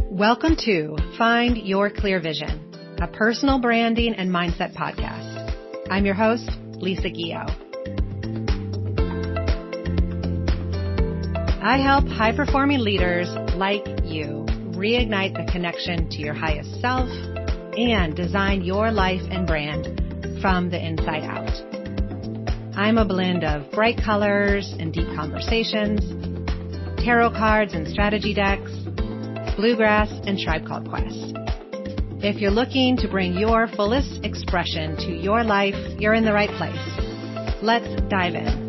Welcome to Find Your Clear Vision, a personal branding and mindset podcast. I'm your host, Lisa Guillot. I help high-performing leaders like you reignite the connection to your highest self and design your life and brand from the inside out. I'm a blend of bright colors and deep conversations, tarot cards and strategy decks, bluegrass, and Tribe Called Quest. If you're looking to bring your fullest expression to your life, you're in the right place. Let's dive in.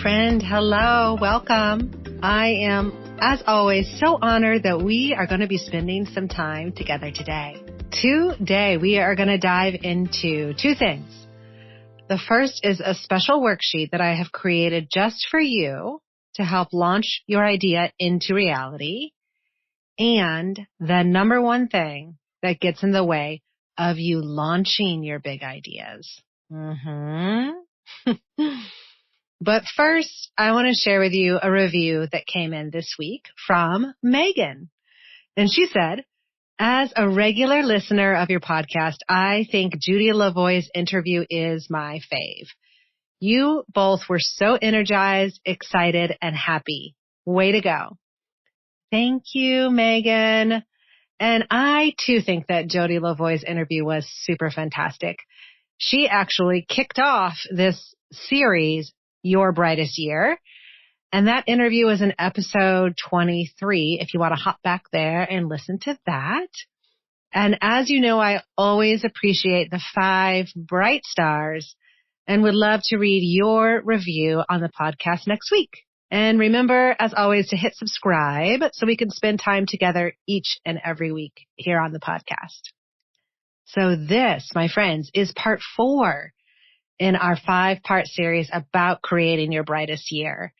Friend, hello, welcome. I am, as always, so honored that we are going to be spending some time together today. Today, we are going to dive into two things. The first is a special worksheet that I have created just for you to help launch your idea into reality, and the number one thing that gets in the way of you launching your big ideas. But first, I want to share with you a review that came in this week from Megan. And she said, as a regular listener of your podcast, I think Judy Lavoie's interview is my fave. You both were so energized, excited, and happy. Way to go. Thank you, Megan. And I, too, think that Judy Lavoie's interview was super fantastic. She actually kicked off this series, Your Brightest Year. And that interview was in episode 23, if you want to hop back there and listen to that. And as you know, I always appreciate the 5 bright stars and would love to read your review on the podcast next week. And remember, as always, to hit subscribe so we can spend time together each and every week here on the podcast. So this, my friends, is part 4 in our 5-part series about creating your brightest year.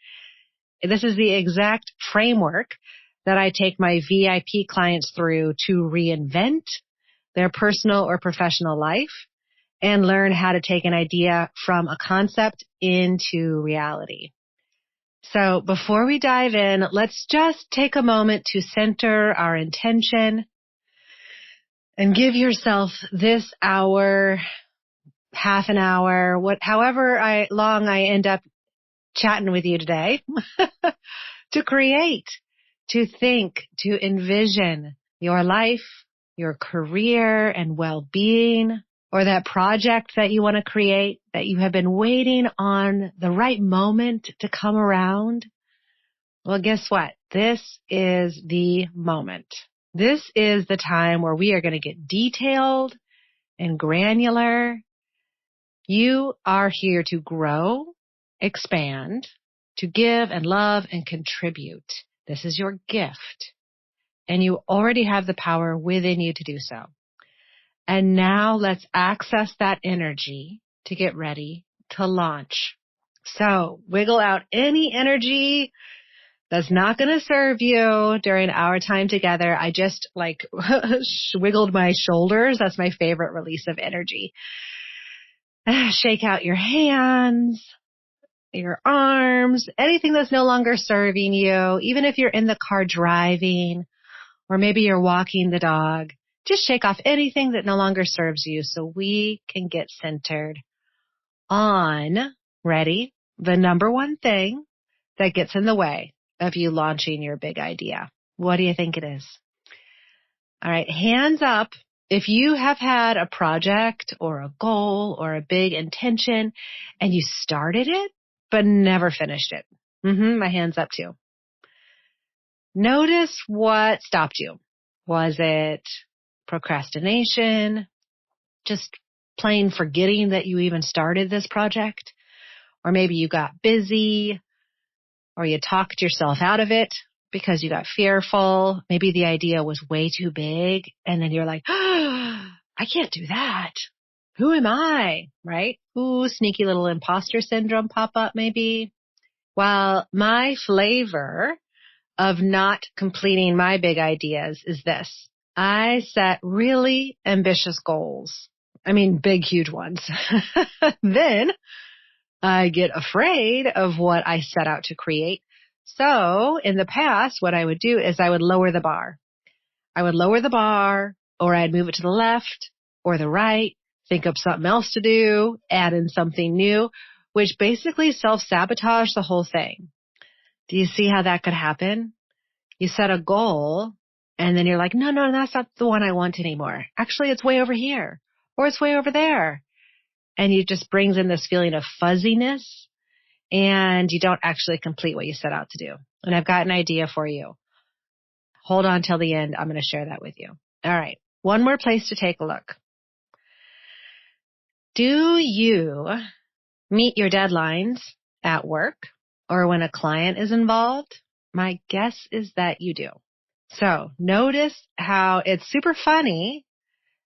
This is the exact framework that I take my VIP clients through to reinvent their personal or professional life and learn how to take an idea from a concept into reality. So before we dive in, let's just take a moment to center our intention and give yourself this hour, half an hour, however long I end up chatting with you today, to create, to think, to envision your life, your career and well-being, or that project that you want to create that you have been waiting on the right moment to come around. Well, guess what? This is the moment. This is the time where we are going to get detailed and granular. You are here to grow, expand, to give and love and contribute. This is your gift. And you already have the power within you to do so. And now let's access that energy to get ready to launch. So wiggle out any energy that's not going to serve you during our time together. I just wiggled my shoulders. That's my favorite release of energy. Shake out your hands, your arms, anything that's no longer serving you. Even if you're in the car driving, or maybe you're walking the dog, just shake off anything that no longer serves you so we can get centered on, ready, the number one thing that gets in the way of you launching your big idea. What do you think it is? All right, hands up if you have had a project or a goal or a big intention and you started it but never finished it. My hand's up too. Notice what stopped you. Was it procrastination, just plain forgetting that you even started this project? Or maybe you got busy, or you talked yourself out of it because you got fearful. Maybe the idea was way too big, and then you're like, I can't do that. Who am I? Right? Ooh, sneaky little imposter syndrome pop up maybe. Well, my flavor of not completing my big ideas is this. I set really ambitious goals. I mean, big, huge ones. Then I get afraid of what I set out to create. So in the past, what I would do is I would lower the bar. I would lower the bar, or I'd move it to the left or the right, think of something else to do, add in something new, which basically self-sabotage the whole thing. Do you see how that could happen? You set a goal and then you're like, no, that's not the one I want anymore. Actually, it's way over here or it's way over there. And it just brings in this feeling of fuzziness and you don't actually complete what you set out to do. And I've got an idea for you. Hold on till the end. I'm going to share that with you. All right. One more place to take a look. Do you meet your deadlines at work or when a client is involved? My guess is that you do. So notice how it's super funny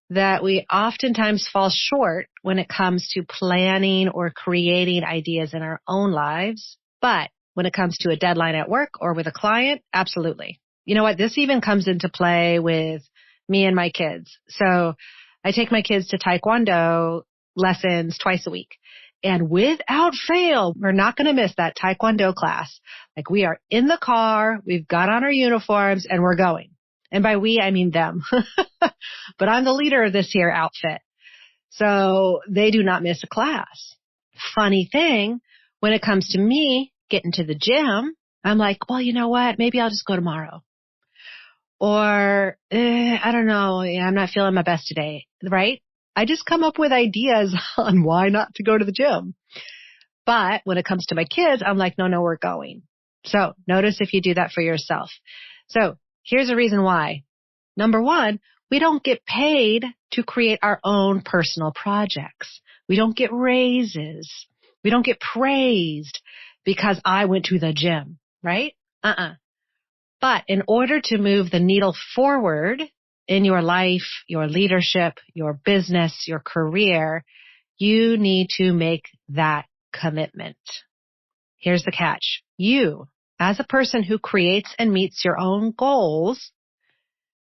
that we oftentimes fall short when it comes to planning or creating ideas in our own lives. But when it comes to a deadline at work or with a client, absolutely. You know what? This even comes into play with me and my kids. So I take my kids to Taekwondo lessons twice a week. And without fail, we're not going to miss that Taekwondo class. Like we are in the car, we've got on our uniforms, and we're going. And by we, I mean them. But I'm the leader of this here outfit. So they do not miss a class. Funny thing, when it comes to me getting to the gym, I'm like, well, you know what? Maybe I'll just go tomorrow. Or, I don't know, I'm not feeling my best today, right? I just come up with ideas on why not to go to the gym. But when it comes to my kids, I'm like, no, we're going. So notice if you do that for yourself. So here's a reason why. Number one, we don't get paid to create our own personal projects. We don't get raises. We don't get praised because I went to the gym, right? But in order to move the needle forward in your life, your leadership, your business, your career, you need to make that commitment. Here's the catch. You, as a person who creates and meets your own goals,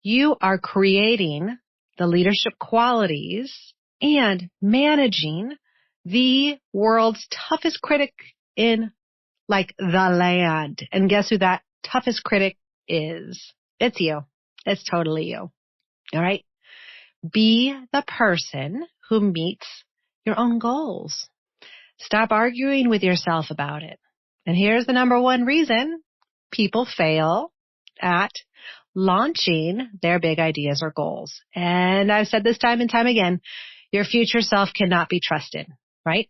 you are creating the leadership qualities and managing the world's toughest critic in like the land. And guess who that toughest critic is? It's you. It's totally you. All right. Be the person who meets your own goals. Stop arguing with yourself about it. And here's the number one reason people fail at launching their big ideas or goals. And I've said this time and time again, your future self cannot be trusted, right?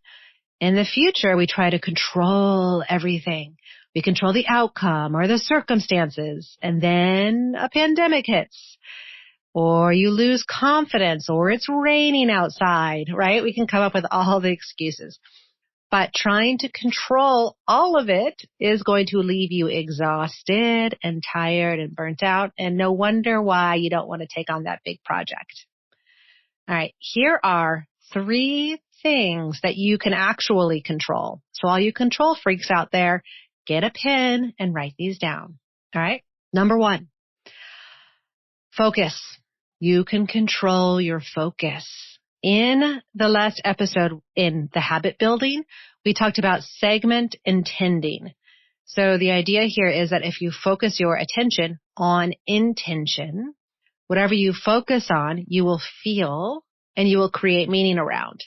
In the future, we try to control everything. We control the outcome or the circumstances, and then a pandemic hits, or you lose confidence, or it's raining outside, right? We can come up with all the excuses. But trying to control all of it is going to leave you exhausted and tired and burnt out, and no wonder why you don't want to take on that big project. All right, here are 3 things that you can actually control. So all you control freaks out there, get a pen and write these down. All right. Number 1, focus. You can control your focus. In the last episode in the habit building, we talked about segment intending. So the idea here is that if you focus your attention on intention, whatever you focus on, you will feel and you will create meaning around.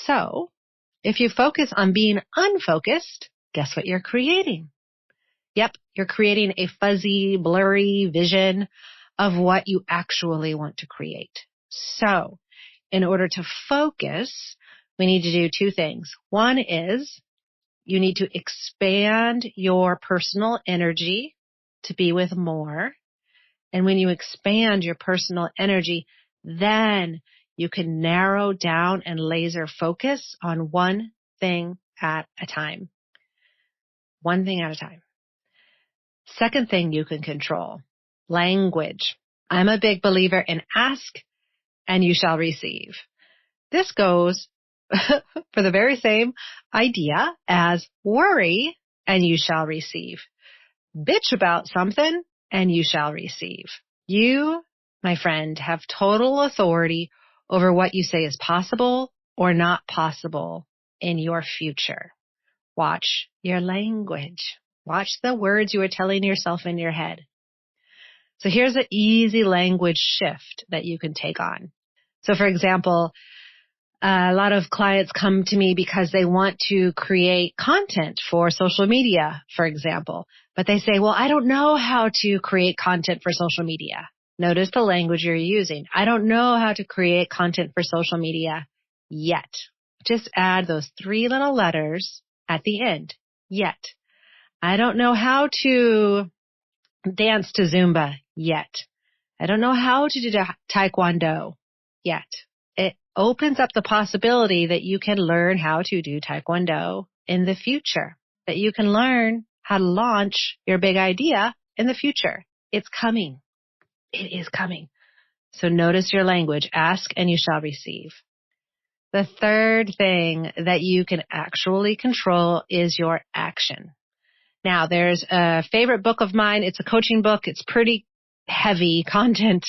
So if you focus on being unfocused, guess what you're creating? Yep, you're creating a fuzzy, blurry vision of what you actually want to create. So in order to focus, we need to do 2 things. One is you need to expand your personal energy to be with more. And when you expand your personal energy, then you can narrow down and laser focus on one thing at a time. One thing at a time. Second thing you can control, language. I'm a big believer in ask and you shall receive. This goes for the very same idea as worry and you shall receive. Bitch about something and you shall receive. You, my friend, have total authority over what you say is possible or not possible in your future. Watch your language. Watch the words you are telling yourself in your head. So here's an easy language shift that you can take on. So for example, a lot of clients come to me because they want to create content for social media, for example. But they say, well, I don't know how to create content for social media. Notice the language you're using. I don't know how to create content for social media yet. Just add those 3 little letters at the end. Yet. I don't know how to dance to Zumba yet. I don't know how to do Taekwondo yet. It opens up the possibility that you can learn how to do Taekwondo in the future, that you can learn how to launch your big idea in the future. It's coming. It is coming. So notice your language. Ask and you shall receive. The third thing that you can actually control is your action. Now, there's a favorite book of mine. It's a coaching book. It's pretty heavy content.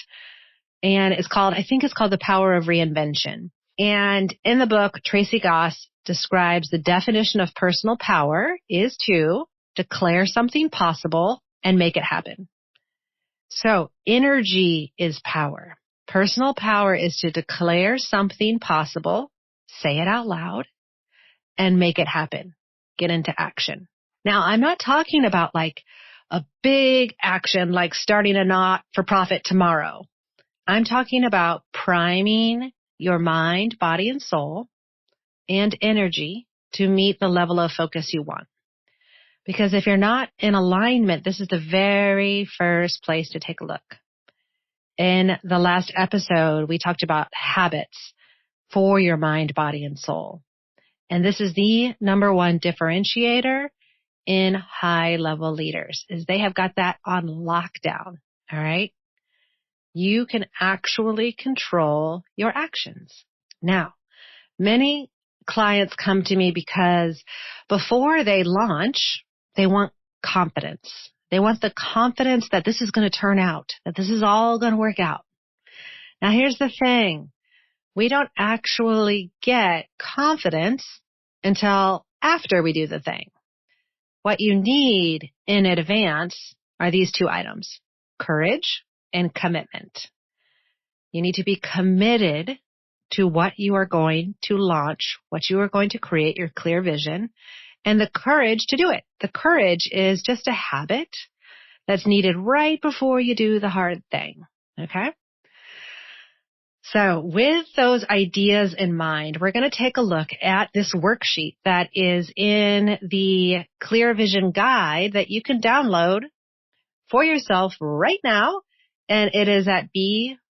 And I think it's called The Power of Reinvention. And in the book, Tracy Goss describes the definition of personal power is to declare something possible and make it happen. So energy is power. Personal power is to declare something possible, say it out loud, and make it happen. Get into action. Now, I'm not talking about like a big action like starting a not-for-profit tomorrow. I'm talking about priming your mind, body, and soul and energy to meet the level of focus you want. Because if you're not in alignment, this is the very first place to take a look. In the last episode, we talked about habits for your mind, body, and soul. And this is the number one differentiator in high-level leaders, is they have got that on lockdown, all right? You can actually control your actions. Now, many clients come to me because before they launch, they want confidence. They want the confidence that this is going to turn out, that this is all going to work out. Now, here's the thing. We don't actually get confidence until after we do the thing. What you need in advance are these 2 items, courage and commitment. You need to be committed to what you are going to launch, what you are going to create, your clear vision, and the courage to do it. The courage is just a habit that's needed right before you do the hard thing, okay? So with those ideas in mind, we're going to take a look at this worksheet that is in the Clear Vision Guide that you can download for yourself right now. And it is at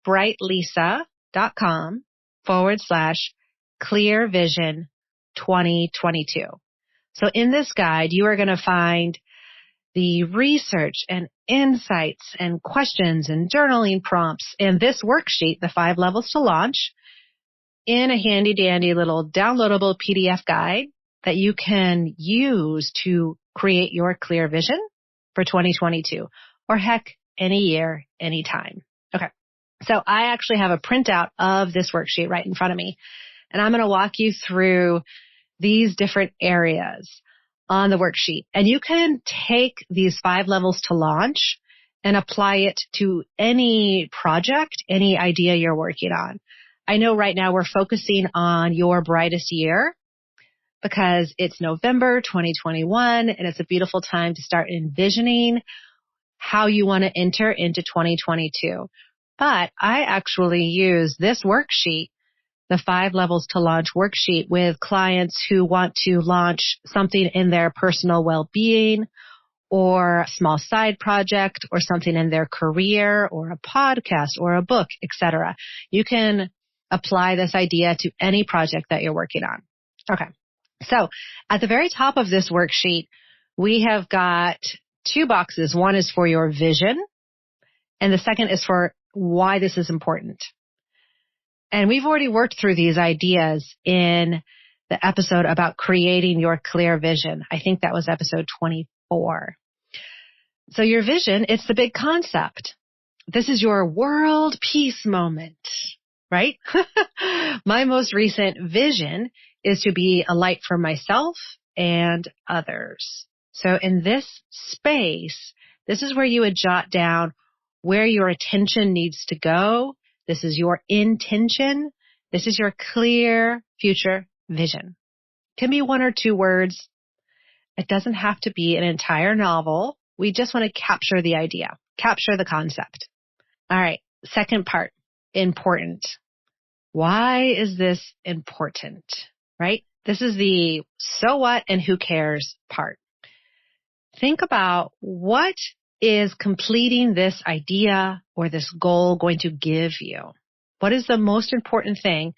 bebrightlisa.com/clearvision2022. So in this guide, you are going to find the research and insights and questions and journaling prompts and this worksheet, the 5 levels to launch, in a handy dandy little downloadable PDF guide that you can use to create your clear vision for 2022, or heck, any year, anytime. Okay. So I actually have a printout of this worksheet right in front of me, and I'm going to walk you through these different areas on the worksheet. And you can take these 5 levels to launch and apply it to any project, any idea you're working on. I know right now we're focusing on your brightest year because it's November 2021 and it's a beautiful time to start envisioning how you want to enter into 2022. But I actually use this worksheet, the 5 levels to launch worksheet, with clients who want to launch something in their personal well-being or a small side project or something in their career or a podcast or a book, etc. You can apply this idea to any project that you're working on. Okay. So at the very top of this worksheet, we have got 2 boxes. One is for your vision, and the second is for why this is important. And we've already worked through these ideas in the episode about creating your clear vision. I think that was episode 24. So your vision, it's the big concept. This is your world peace moment, right? My most recent vision is to be a light for myself and others. So in this space, this is where you would jot down where your attention needs to go. This is your intention. This is your clear future vision. It can be 1 or 2 words. It doesn't have to be an entire novel. We just want to capture the idea, capture the concept. All right. Second part, important. Why is this important, right? This is the so what and who cares part. Think about what is completing this idea or this goal going to give you? What is the most important thing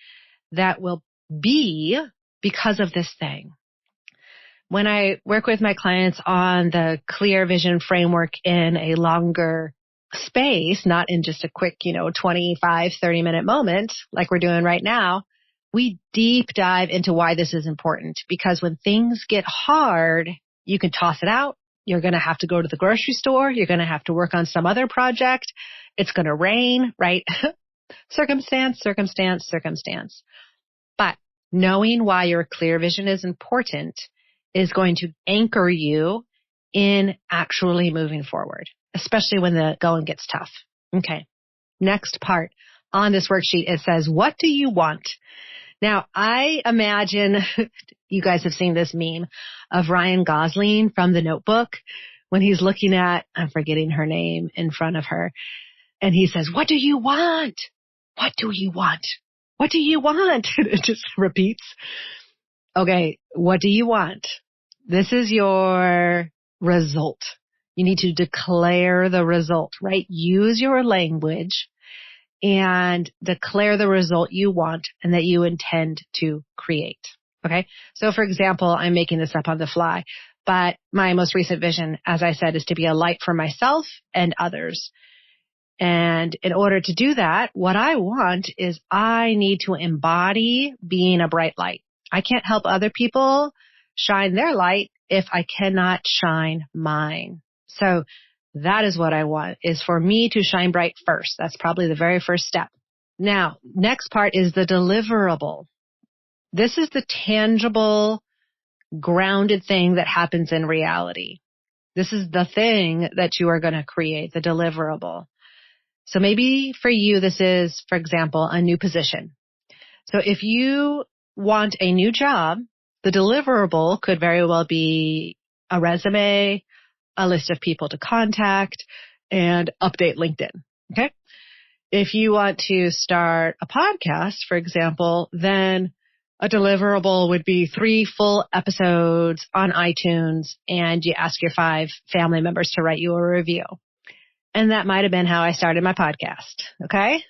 that will be because of this thing? When I work with my clients on the clear vision framework in a longer space, not in just a quick, 25, 30-minute moment like we're doing right now, we deep dive into why this is important. Because when things get hard, you can toss it out. You're going to have to go to the grocery store. You're going to have to work on some other project. It's going to rain, right? Circumstance. But knowing why your clear vision is important is going to anchor you in actually moving forward, especially when the going gets tough. Okay. Next part on this worksheet, it says, what do you want? Now, I imagine you guys have seen this meme of Ryan Gosling from The Notebook when he's looking at, I'm forgetting her name, in front of her. And he says, what do you want? What do you want? What do you want? It just repeats. Okay, what do you want? This is your result. You need to declare the result, right? Use your language and declare the result you want and that you intend to create. Okay. So for example, I'm making this up on the fly, but my most recent vision, as I said, is to be a light for myself and others. And in order to do that, what I want is I need to embody being a bright light. I can't help other people shine their light if I cannot shine mine. So that is what I want, is for me to shine bright first. That's probably the very first step. Now, next part is the deliverable. This is the tangible, grounded thing that happens in reality. This is the thing that you are going to create, the deliverable. So maybe for you, this is, for example, a new position. So if you want a new job, the deliverable could very well be a resume, a list of people to contact, and update LinkedIn. Okay. If you want to start a podcast, for example, then a deliverable would be 3 full episodes on iTunes, and you ask your 5 family members to write you a review. And that might have been how I started my podcast. Okay.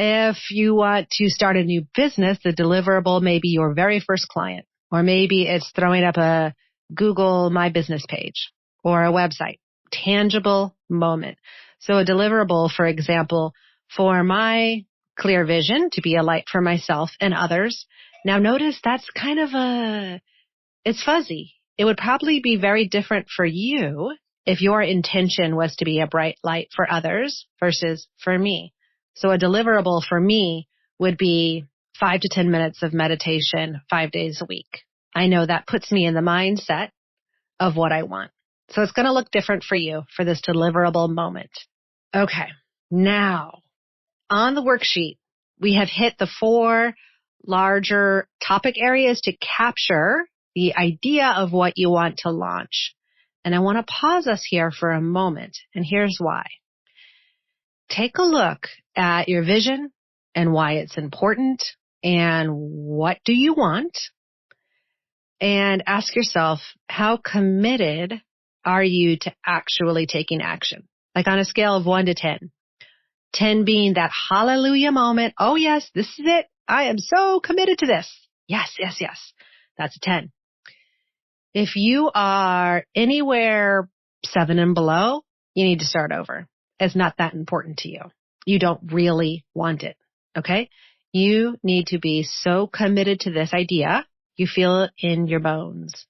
If you want to start a new business, the deliverable may be your very first client, or maybe it's throwing up a Google My Business page or a website. Tangible moment. So a deliverable, for example, for my clear vision to be a light for myself and others. Now notice that's kind of it's fuzzy. It would probably be very different for you if your intention was to be a bright light for others versus for me. So a deliverable for me would be 5 to 10 minutes of meditation 5 days a week. I know that puts me in the mindset of what I want. So it's going to look different for you for this deliverable moment. Okay. Now, on the worksheet, we have hit the 4 larger topic areas to capture the idea of what you want to launch. And I want to pause us here for a moment. And here's why. Take a look at your vision and why it's important and what do you want? And ask yourself, how committed are you to actually taking action? Like on a scale of 1 to 10. 10 being that hallelujah moment. Oh yes, this is it. I am so committed to this. Yes. That's a 10. If you are anywhere 7 and below, you need to start over. It's not that important to you. You don't really want it. Okay? You need to be so committed to this idea, you feel it in your bones.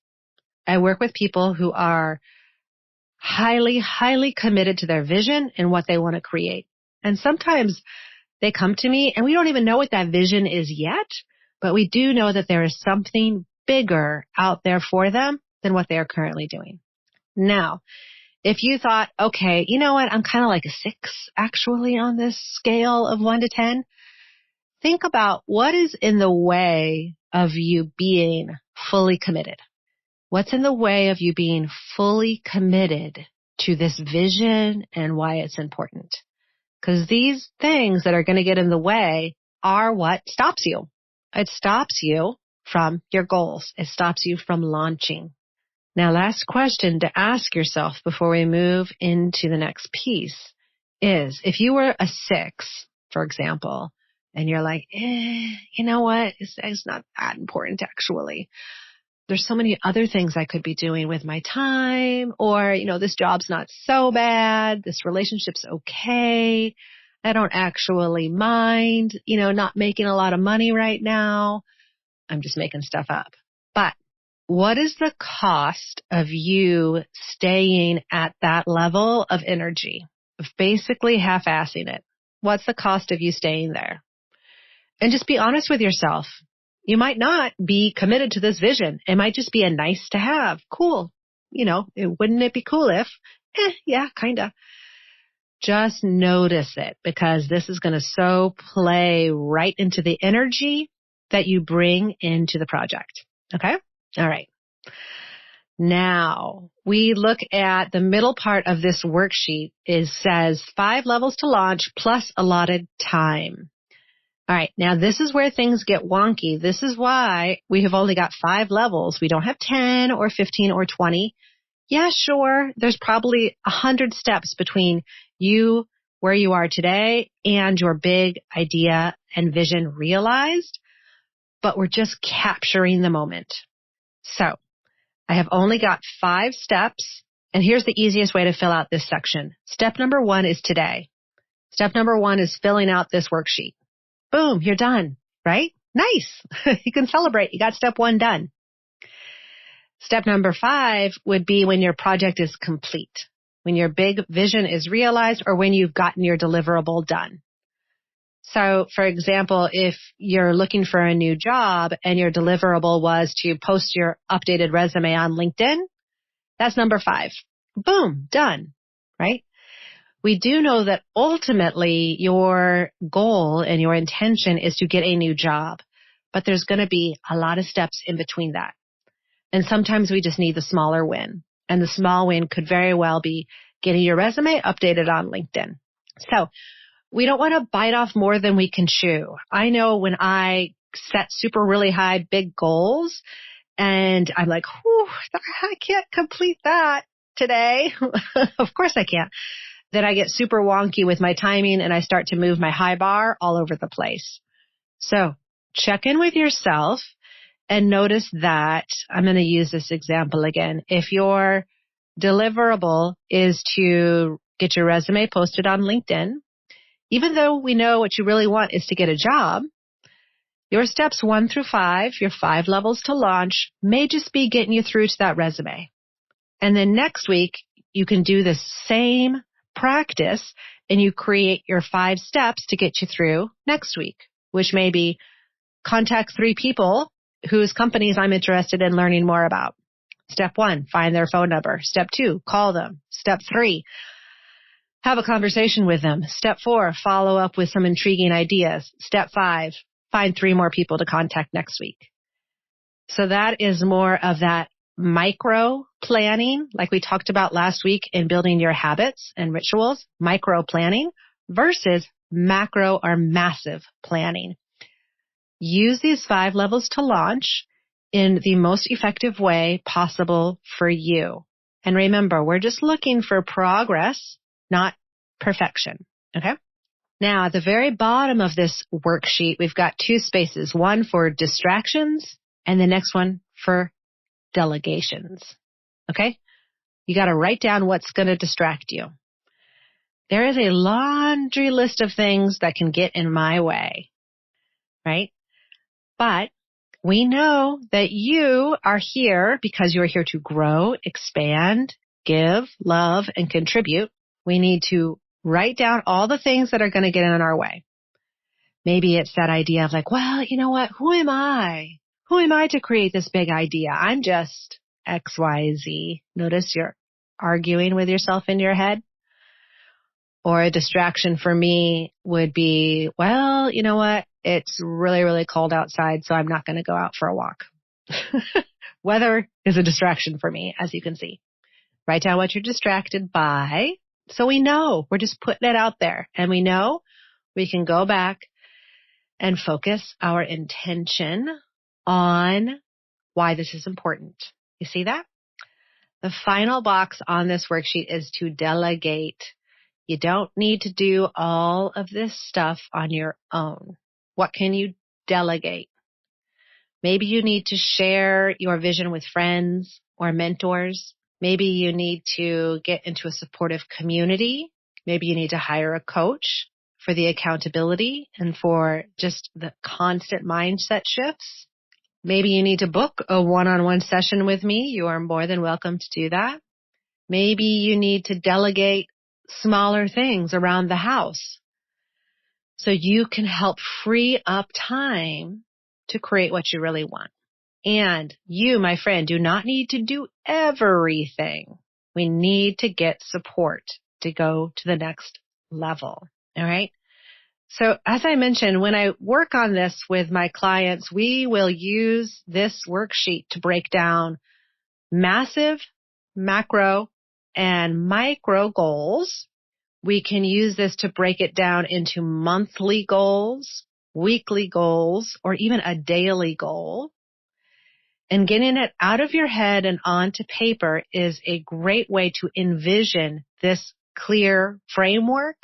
I work with people who are highly, highly committed to their vision and what they want to create. And sometimes they come to me and we don't even know what that vision is yet, but we do know that there is something bigger out there for them than what they are currently doing. Now, if you thought, okay, you know what, I'm kind of like a 6 actually on this scale of 1 to 10, think about what is in the way of you being fully committed. What's in the way of you being fully committed to this vision and why it's important? Because these things that are going to get in the way are what stops you. It stops you from your goals. It stops you from launching. Now, last question to ask yourself before we move into the next piece is, if you were a 6, for example, and you're like, you know what, it's not that important actually. There's so many other things I could be doing with my time, or, this job's not so bad. This relationship's okay. I don't actually mind, not making a lot of money right now. I'm just making stuff up. But what is the cost of you staying at that level of energy, of basically half-assing it? What's the cost of you staying there? And just be honest with yourself. You might not be committed to this vision. It might just be a nice to have. Cool. Wouldn't it be cool if? Yeah, kind of. Just notice it, because this is going to so play right into the energy that you bring into the project. Okay? All right. Now, we look at the middle part of this worksheet. It says 5 levels to launch plus allotted time. All right. Now, this is where things get wonky. This is why we have only got 5 levels. We don't have 10 or 15 or 20. Yeah, sure. There's probably 100 steps between you, where you are today, and your big idea and vision realized, but we're just capturing the moment. So I have only got 5 steps, and here's the easiest way to fill out this section. Step number 1 is today. Step number 1 is filling out this worksheet. Boom, you're done, right? Nice. You can celebrate. You got step 1 done. Step number 5 would be when your project is complete, when your big vision is realized, or when you've gotten your deliverable done. So, for example, if you're looking for a new job and your deliverable was to post your updated resume on LinkedIn, that's number 5. Boom, done, right? We do know that ultimately your goal and your intention is to get a new job, but there's going to be a lot of steps in between that. And sometimes we just need the smaller win. And the small win could very well be getting your resume updated on LinkedIn. So we don't want to bite off more than we can chew. I know when I set super really high, big goals, and I'm like, whew, I can't complete that today. Of course I can't. Then I get super wonky with my timing and I start to move my high bar all over the place. So check in with yourself and notice that, I'm going to use this example again. If your deliverable is to get your resume posted on LinkedIn, even though we know what you really want is to get a job, your steps 1 through 5, your 5 levels to launch, may just be getting you through to that resume. And then next week, you can do the same practice and you create your 5 steps to get you through next week, which may be contact 3 people whose companies I'm interested in learning more about. Step 1, find their phone number. Step 2, call them. Step 3, have a conversation with them. Step 4, follow up with some intriguing ideas. Step 5, find 3 more people to contact next week. So that is more of that micro planning, like we talked about last week in building your habits and rituals, micro planning versus macro or massive planning. Use these 5 levels to launch in the most effective way possible for you. And remember, we're just looking for progress, not perfection. Okay? Now, at the very bottom of this worksheet, we've got 2 spaces, one for distractions and the next one for delegations. Okay? You got to write down what's going to distract you. There is a laundry list of things that can get in my way, right? But we know that you are here because you're here to grow, expand, give, love, and contribute. We need to write down all the things that are going to get in our way. Maybe it's that idea of like, well, you know what? Who am I? Who am I to create this big idea? I'm just XYZ. Notice you're arguing with yourself in your head. Or a distraction for me would be, well, you know what? It's really, really cold outside, so I'm not going to go out for a walk. Weather is a distraction for me, as you can see. Write down what you're distracted by. So we know we're just putting it out there, and we know we can go back and focus our intention on why this is important. You see that? The final box on this worksheet is to delegate. You don't need to do all of this stuff on your own. What can you delegate? Maybe you need to share your vision with friends or mentors. Maybe you need to get into a supportive community. Maybe you need to hire a coach for the accountability and for just the constant mindset shifts. Maybe you need to book a one-on-one session with me. You are more than welcome to do that. Maybe you need to delegate smaller things around the house so you can help free up time to create what you really want. And you, my friend, do not need to do everything. We need to get support to go to the next level. All right. So as I mentioned, when I work on this with my clients, we will use this worksheet to break down massive, macro, and micro goals. We can use this to break it down into monthly goals, weekly goals, or even a daily goal. And getting it out of your head and onto paper is a great way to envision this clear framework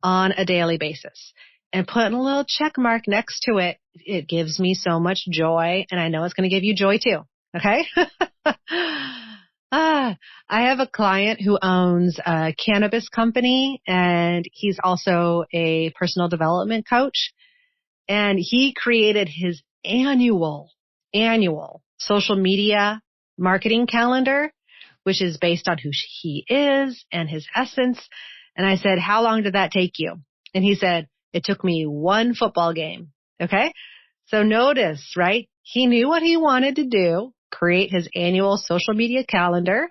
on a daily basis. And putting a little check mark next to it, it gives me so much joy, and I know it's going to give you joy too. Okay? I have a client who owns a cannabis company, and he's also a personal development coach. And he created his annual social media marketing calendar, which is based on who he is and his essence. And I said, how long did that take you? And he said, it took me one football game. Okay. So notice, right? He knew what he wanted to do, create his annual social media calendar,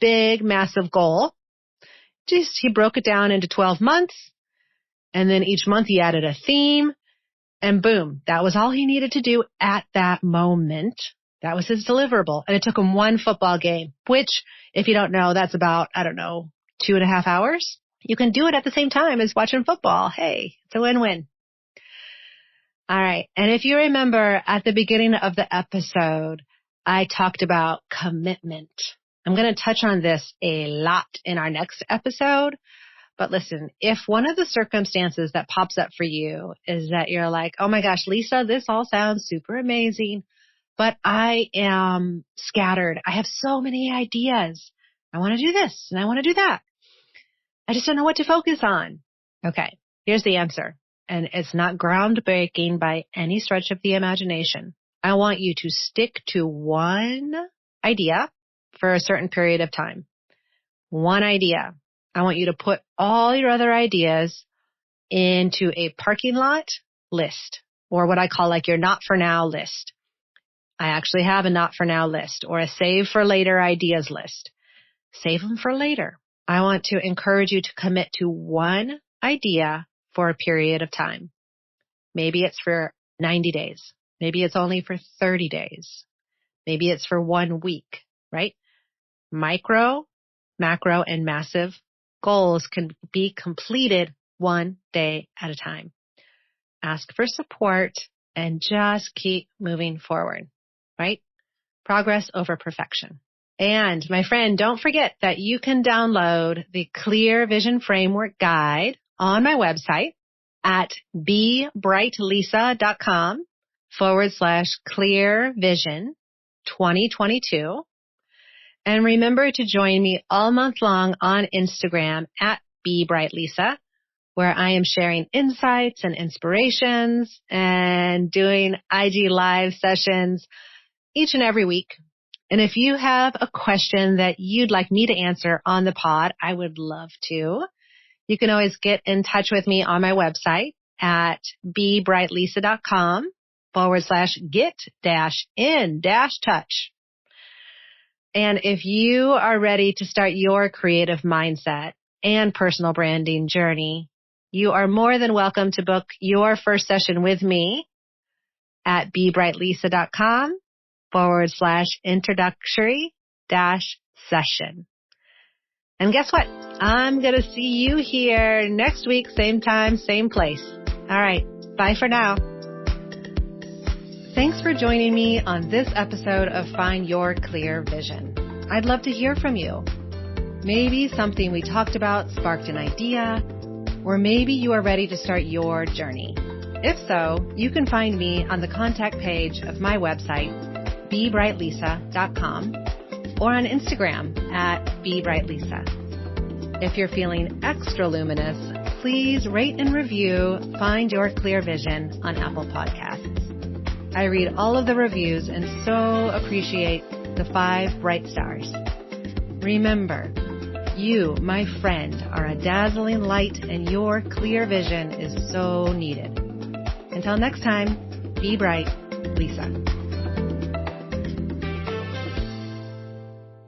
big, massive goal. He broke it down into 12 months. And then each month he added a theme. And boom, that was all he needed to do at that moment. That was his deliverable. And it took him one football game, which, if you don't know, that's about, 2.5 hours. You can do it at the same time as watching football. Hey, it's a win-win. All right. And if you remember at the beginning of the episode, I talked about commitment. I'm going to touch on this a lot in our next episode. But listen, if one of the circumstances that pops up for you is that you're like, oh my gosh, Lisa, this all sounds super amazing, but I am scattered. I have so many ideas. I want to do this and I want to do that. I just don't know what to focus on. Okay, here's the answer. And it's not groundbreaking by any stretch of the imagination. I want you to stick to one idea for a certain period of time. One idea. I want you to put all your other ideas into a parking lot list, or what I call like your not for now list. I actually have a not for now list or a save for later ideas list. Save them for later. I want to encourage you to commit to one idea for a period of time. Maybe it's for 90 days. Maybe it's only for 30 days. Maybe it's for 1 week, right? Micro, macro, and massive goals can be completed one day at a time. Ask for support and just keep moving forward, right? Progress over perfection. And my friend, don't forget that you can download the Clear Vision Framework Guide on my website at bebrightlisa.com/Clear Vision 2022. And remember to join me all month long on Instagram at bebrightlisa, where I am sharing insights and inspirations and doing IG live sessions each and every week. And if you have a question that you'd like me to answer on the pod, I would love to. You can always get in touch with me on my website at bebrightlisa.com/get-in-touch. And if you are ready to start your creative mindset and personal branding journey, you are more than welcome to book your first session with me at bebrightlisa.com/introductory-session. And guess what? I'm going to see you here next week, same time, same place. All right. Bye for now. Thanks for joining me on this episode of Find Your Clear Vision. I'd love to hear from you. Maybe something we talked about sparked an idea, or maybe you are ready to start your journey. If so, you can find me on the contact page of my website, bebrightlisa.com, or on Instagram at bebrightlisa. If you're feeling extra luminous, please rate and review Find Your Clear Vision on Apple Podcasts. I read all of the reviews and so appreciate the 5 bright stars. Remember, you, my friend, are a dazzling light and your clear vision is so needed. Until next time, be bright, Lisa.